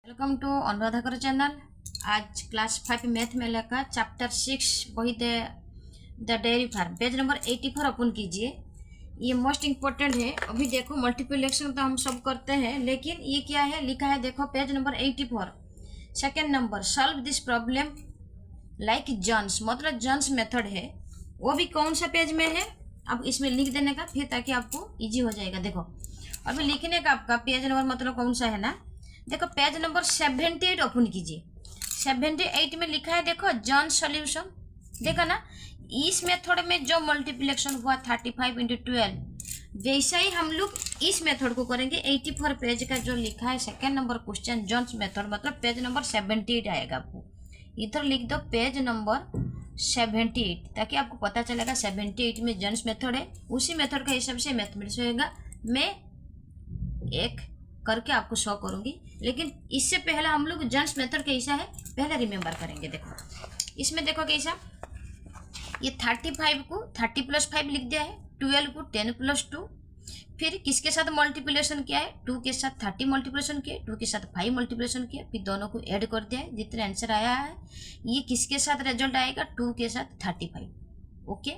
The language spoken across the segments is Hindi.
वेलकम टू अनुराधा कर चैनल। आज क्लास 5 मैथ में लेकर चैप्टर 6 वही the dairy farm page number 84 open कीजिए। ये मोस्ट इम्पोर्टेंट है। अभी देखो मल्टीप्लिकेशन तो हम सब करते हैं, लेकिन ये क्या है लिखा है, देखो page number 84 second number, solve this problem like John's, मतलब जॉन्स मेथड है। वो भी कौन सा पेज में है, अब इसमें लिख देने का फिर, ताकि आपको इजी हो जाएगा। देखो अभी लिखने का आपका पेज नंबर मतलब कौन सा है ना, देखो पेज नंबर 78 ओपन कीजिए। 78 में लिखा है, देखो जॉन सॉल्यूशन, देखा ना। इस मेथड में जो मल्टीप्लिकेशन हुआ 35 × 12, वैसा ही हम लोग इस मेथड को करेंगे। 84 पेज का जो लिखा है second number question John's method, मतलब पेज नंबर 78 आएगा। आपको इधर लिख दो पेज नंबर 78, ताकि आपको पता चलेगा 78 में जॉन्स मेथड है। उसी मेथड का हिसाब से मैथमेटिक्स होएगा। मैं एक करके आपको शो करूंगी, लेकिन इससे पहले हम लोग जॉन्स मेथड कैसा है पहले रिमेम्बर करेंगे। देखो इसमें देखो कैसा, ये 35 को 30 + 5 लिख दिया है, 12 को 10 + 2, फिर किसके साथ मल्टीप्लिकेशन किया है, 2 के साथ 30 मल्टीप्लिकेशन किया, 2 के साथ 5 मल्टीप्लिकेशन किया, फिर दोनों को ऐड कर दिया है। जितना आंसर आया है ये किसके साथ रिजल्ट आएगा, 2 के साथ 35। ओके,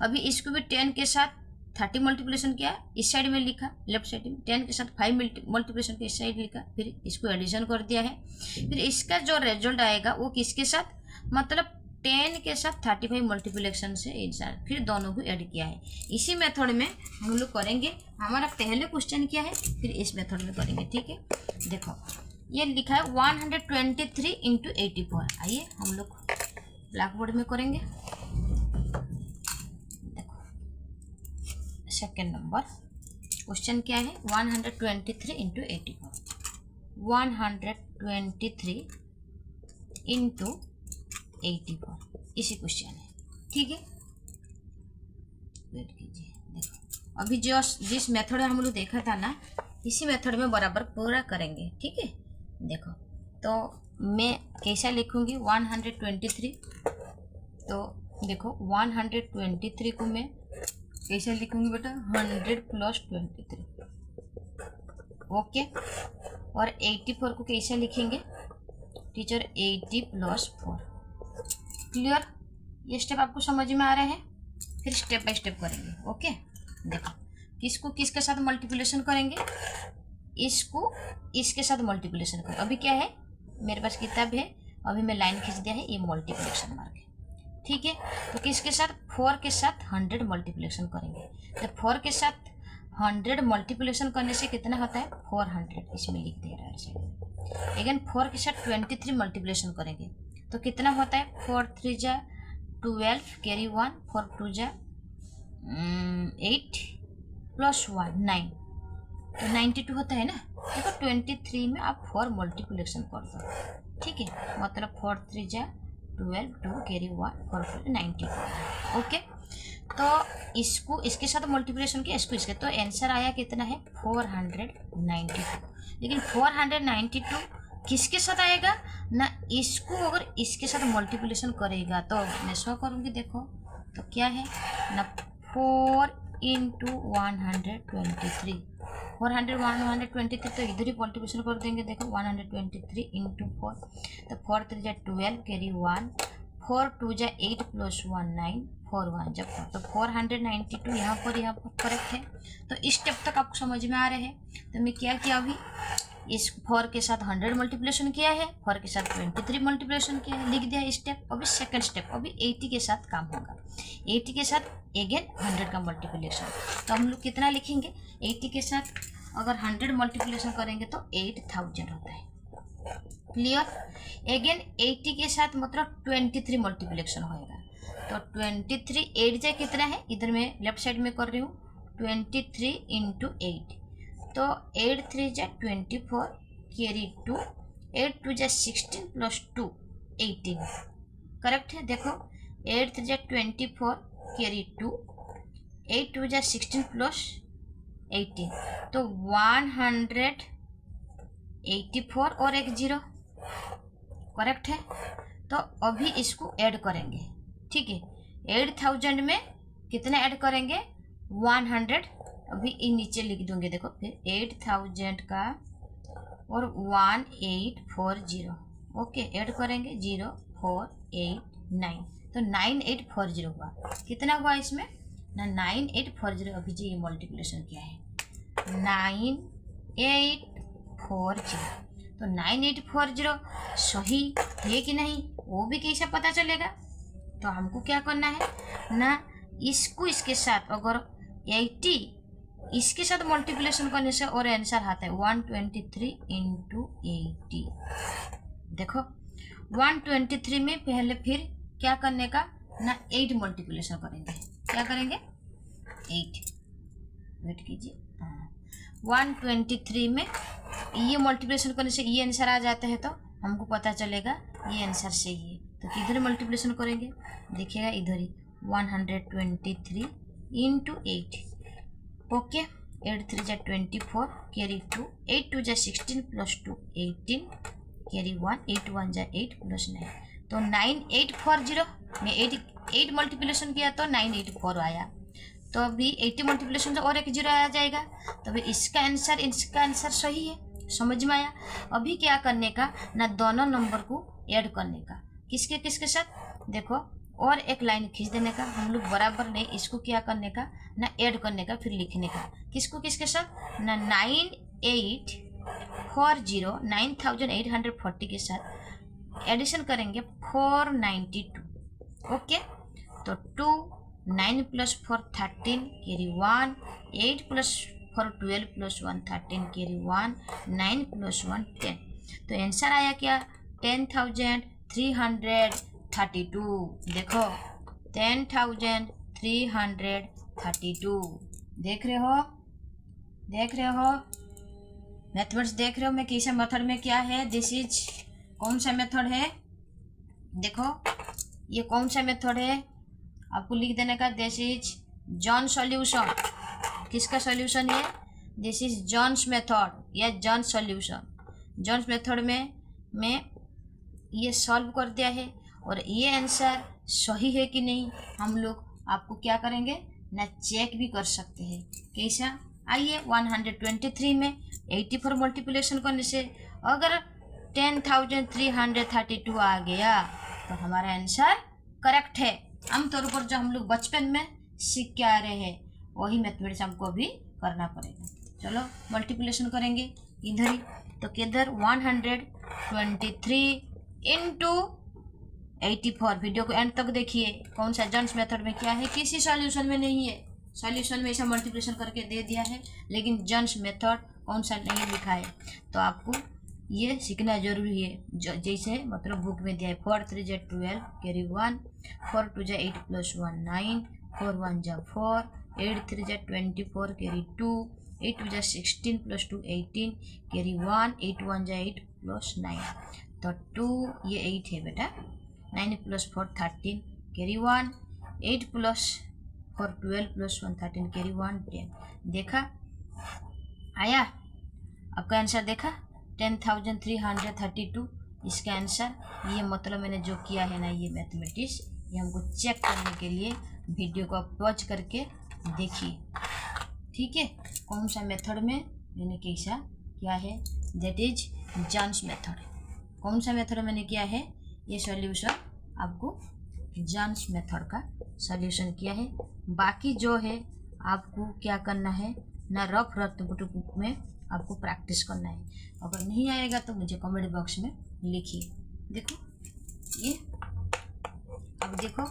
अभी इसको भी 10 के साथ 30 मल्टीप्लिकेशन किया, इस साइड में लिखा, लेफ्ट साइड में 10 के साथ 5 मल्टीप्लिकेशन किया, इस साइड लिखा, फिर इसको एडिशन कर दिया है। फिर इसका जो रिजल्ट आएगा वो किसके साथ, मतलब 10 के साथ 35 मल्टीप्लिकेशन से आंसर, फिर दोनों को ऐड किया है। इसी मेथड में हम लोग करेंगे। हमारा पहले क्वेश्चन क्या है, फिर इस मेथड में करेंगे। ठीक है, देखो ये लिखा है 123 × 84। आइए हम लोग ब्लैक बोर्ड में करेंगे। सेकेंड नंबर क्वेश्चन क्या है, 123 × 84, 123 × 84 इसी क्वेश्चन है। ठीक है, वेट कीजिए। देखो अभी जो जिस मेथड हम लोग देखा था ना, इसी मेथड में बराबर पूरा करेंगे। ठीक है, देखो तो मैं कैसा लिखूंगी 123, तो देखो 123 को मैं कैसे लिखूंगी बेटा, 100 + 23। ओके, और 84 को कैसे लिखेंगे टीचर, 80 + 4। क्लियर, ये स्टेप आपको समझ में आ रहे हैं। फिर स्टेप बाय स्टेप करेंगे। ओके, देखो किसको किसके साथ मल्टीप्लिकेशन करेंगे, इसको इसके साथ मल्टीप्लिकेशन करें। अभी क्या है मेरे पास किताब है, अभी मैं लाइन खींच दिया है, ये मल्टीप्लिकेशन मार्क है। ठीक है, तो किसके साथ, 4 के साथ 100 मल्टीप्लिकेशन करेंगे। तो 4 के साथ 100 मल्टीप्लिकेशन करने से कितना होता है, 400, इसमें लिख दे रहा है साइड। अगेन 4 के साथ 23 मल्टीप्लिकेशन करेंगे तो कितना होता है, 4 × 3 = 12, कैरी 1, 4 × 2 = 8 + 1 9, तो 92 होता है ना। देखो 23 में आप 4 मल्टीप्लिकेशन कर दो। ठीक है, मतलब 4 × 3 = 12, 2 कैरी 1, 4 × 92। ओके, तो इसको इसके साथ मल्टीप्लिकेशन किया, इसको इसके, तो आंसर आया कितना है, 492। लेकिन 492 किसके साथ आएगा ना, इसको अगर इसके साथ मल्टीप्लिकेशन करेगा तो मैं शो करूँगी। देखो तो क्या है ना, 4 × 123, 123, तो इधर ही मल्टीप्लिकेशन कर देंगे। देखो 123 × 4, तो 4 × 3 = 12, कैरी 1, 4 × 2 = 8 + 1 9, 4 × 1 = 4, तो 492 यहाँ पर करेक्ट है। तो इस स्टेप तक आपको समझ में आ रहे हैं। तो मैं क्या किया, अभी इस 4 के साथ 100 मल्टीप्लिकेशन किया है, 4 के साथ 23 मल्टीप्लिकेशन किया है, लिख दिया स्टेप। अभी सेकंड स्टेप, अभी 80 के साथ काम होगा। 80 के साथ अगेन 100 का मल्टीप्लिकेशन, तो हम लोग कितना लिखेंगे, 80 के साथ अगर 100 मल्टीप्लिकेशन करेंगे तो 8000 होता है। क्लियर, अगेन 80 के साथ मतलब 23 मल्टीप्लिकेशन होएगा, तो 23 8 जाए कितना है, इधर मैं लेफ्ट साइड में कर रही हूँ, 23 × 8, तो 8 × 3 = 24, कैरी 2, 8 × 2 = 16 + 2 18, करेक्ट है। देखो 8 × 3 = 24, कैरी 2, 8 × 2 = 16 + 18, तो 184 और एक 0, करेक्ट है। तो अभी इसको ऐड करेंगे। ठीक है, 8000 में कितना ऐड करेंगे, 100, अभी नीचे लिख दूंगे। देखो फिर 8000 का और 1840। ओके, ऐड करेंगे 0489, तो 9840 हुआ। कितना हुआ इसमें ना 9840। अभी जी ये मल्टीप्लिकेशन क्या है 9840, तो 9840 सही है कि नहीं वो भी कैसे पता चलेगा। तो हमको क्या करना है ना, इसको इसके साथ अगर 80 इसके साथ मल्टीप्लिकेशन करने से और आंसर आता है 123 इंटू 80। देखो 123 में पहले फिर क्या करने का ना 8 मल्टीप्लिकेशन करेंगे। क्या करेंगे 8, वेट कीजिए, 123 में ये मल्टीप्लिकेशन करने से ये आंसर आ जाता है, तो हमको पता चलेगा ये आंसर सही है। तो किधर मल्टीप्लिकेशन करेंगे देखिएगा इधर ही 123 इंटू 8। ओके, 8 3 जा 24 कैरी 2, 8 2 जा 16 प्लस 2 18 कैरी 1, 8 1 जा 8 प्लस 9, तो 9840 में 8 मल्टीप्लिकेशन किया तो 984 आया। तो अभी 80 मल्टीप्लिकेशन से और एक जीरो आ जाएगा, तो अभी इसका आंसर सही है। समझ में आया। अभी क्या करने का ना दोनों नंबर को ऐड करने का, किसके साथ देखो, और एक लाइन खींच देने का हम लोग बराबर नहीं, इसको क्या करने का ना ऐड करने का, फिर लिखने का किसके साथ ना 9840 के साथ एडिशन करेंगे 492। ओके, तो 2 9 plus 4 13 carry 1, 8 plus 4 12 plus 1 13 carry 1, 9 plus 1 10। तो आंसर आया क्या 10,332। देखो 10,332 देख रहे हो मैथमेटिक्स देख रहे हो मैं कैसा मेथड में क्या है। दिस इज कौन सा मेथड है, देखो ये कौन सा मेथड है आपको लिख देने का। This is John solution. किसका सॉल्यूशन है, दिस इज जॉन्स मेथड या जॉन सॉल्यूशन। जॉन्स मेथड में ये सॉल्व कर दिया है, और ये आंसर सही है कि नहीं हम लोग आपको क्या करेंगे ना चेक भी कर सकते हैं। कैसा, आइए 123 में 84 मल्टीप्लिकेशन करने से अगर 10,332 आ गया तो हमारा आंसर करेक्ट है। आमतौर पर जो हम लोग बचपन में सीख के आ रहे हैं वही मैथमेटिक्स हमको भी करना पड़ेगा। चलो मल्टीप्लिकेशन करेंगे इधर ही, तो किधर 123 इंटू 84। वीडियो को एंड तक देखिए कौन सा जॉन्स मेथड में क्या है, किसी सॉल्यूशन में नहीं है। सॉल्यूशन में ऐसा मल्टीप्लिकेशन करके दे दिया है, लेकिन जॉन्स मेथड कौन सा नहीं लिखा है, तो आपको ये सीखना जरूरी है। जैसे मतलब बुक में दिया है 4 3 जा 12 कैरी 1, 4 2 जा 8 प्लस 1 9, 4 1 जा 4, 8 3 जा 24 कैरी 2, 8 2 जा 16 प्लस 2 18 कैरी 1, 8 1 जा 8 प्लस 9, तो 2 ये 8 है बेटा, 9 plus 4 13 carry 1, 8 plus 4 12 plus 1 13 carry 1 10। देखा आया आपका आंसर, देखा 10,332 इसका आंसर। ये मतलब मैंने जो किया है ना ये मैथमेटिक्स, ये हमको चेक करने के लिए वीडियो को पॉज करके देखिए, ठीक है। कौन सा मेथड में मैंने कैसा किया है, दैट इज जॉन्स मेथड। कौन सा मेथड मैंने किया है, ये सॉल्यूशन आपको जॉन्स मेथड का सॉल्यूशन किया है। बाकी जो है आपको क्या करना है ना रफ बुक में आपको प्रैक्टिस करना है। अगर नहीं आएगा तो मुझे कमेंट बॉक्स में लिखिए। देखो ये, अब देखो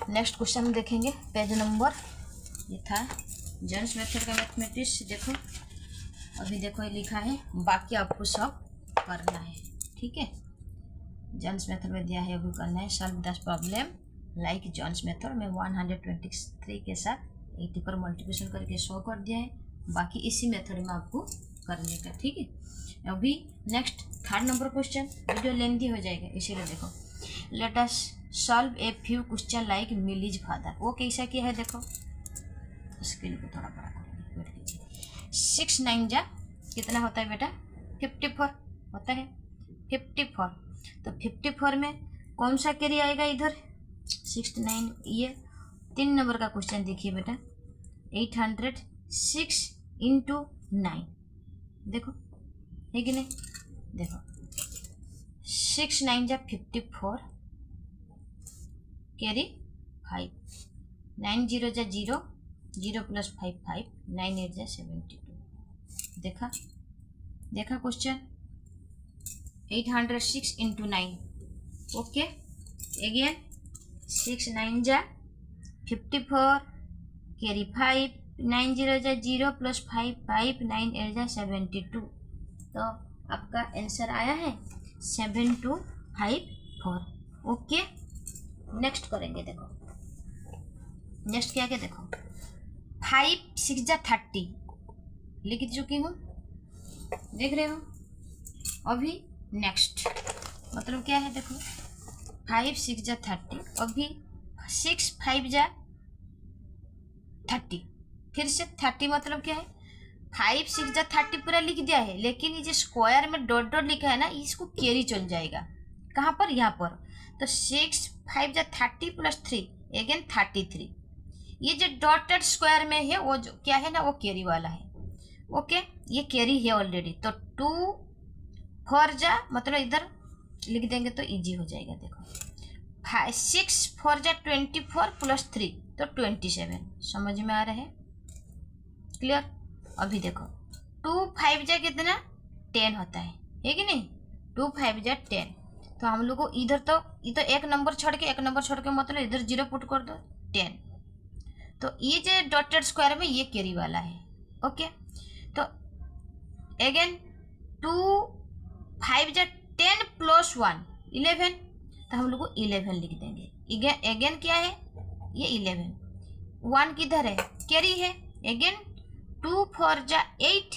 नेक्स्ट क्वेश्चन देखेंगे, पेज नंबर, ये था जॉन्स मेथड का मैथमेटिक्स। देखो अभी देखो ये लिखा है, बाकी आपको सब करना है, ठीक है। जॉन्स मेथड में दिया है, अभी करना है solve the problem like John's method में 123 के साथ 80 पर मल्टीप्लिकेशन करके शो कर दिया है। बाकी इसी मेथड में आपको करने का, ठीक है। अभी next 3rd number question, video lengthy हो जाएगा इसीलिए देखो। Let us solve a few question like मिलीज father. वो कैसा किया है देखो, स्क्रीन को थोड़ा बड़ा करेंगे, वेट कीजिए। 6 9 जा कितना होता है बेटा 54 होता है, 54। तो 54 में कौन सा कैरी आएगा इधर 69। ये 3 नंबर का क्वेश्चन देखिए बेटा, 806 इंटू 9। देखो है कि नहीं। देखो 6 9 जा 54, कैरी 5, 9 0 जा 0, 0 + 5 5, 9 8 जा 72। देखा क्वेश्चन 806 × 9। ओके अगेन 6 9 जा 54, कैरी 5, 9 0 जा 0 + 5 5, 9 8 जा 72। तो आपका आंसर आया है 7254। ओके नेक्स्ट करेंगे। देखो नेक्स्ट क्या क्या, देखो 5 6 जा 30 लिख चुकी हूँ, देख रहे हो। अभी नेक्स्ट मतलब क्या है, देखो 5 6 जा 30, अभी 6 5 जा 30, फिर से 30 मतलब क्या है, 5 6 जा 30 पूरा लिख दिया है, लेकिन ये जो स्क्वायर में डॉट डॉट लिखा है ना, इसको कैरी चल जाएगा। कहाँ पर, यहाँ पर। तो 6 5 जा 30 + 3 अगेन 33। ये जो डॉटेड स्क्वायर में है वो जो क्या है ना, वो कैरी वाला है। ओके ये कैरी है ऑलरेडी। तो 2 4 जा मतलब इधर लिख देंगे तो इजी हो जाएगा। देखो 6 4 जा 24 + 3 तो 27। समझ में आ रहा है, क्लियर। अभी देखो 2 5 जा कितना 10 होता है कि नहीं। 2 5 जा 10, तो हम लोग को इधर तो ये तो एक नंबर छोड़ के मतलब इधर 0 पुट कर दो 10। तो ये जो डॉटेड स्क्वायर में ये कैरी वाला है। ओके तो अगेन 2 5 जा 10 + 1 11, तो हम लोग को 11 लिख देंगे। अगेन क्या है, ये 11, 1 किधर है, कैरी है। अगेन 2 4 जा 8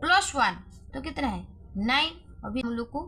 + 1 तो कितना है 9। अभी हम लोग को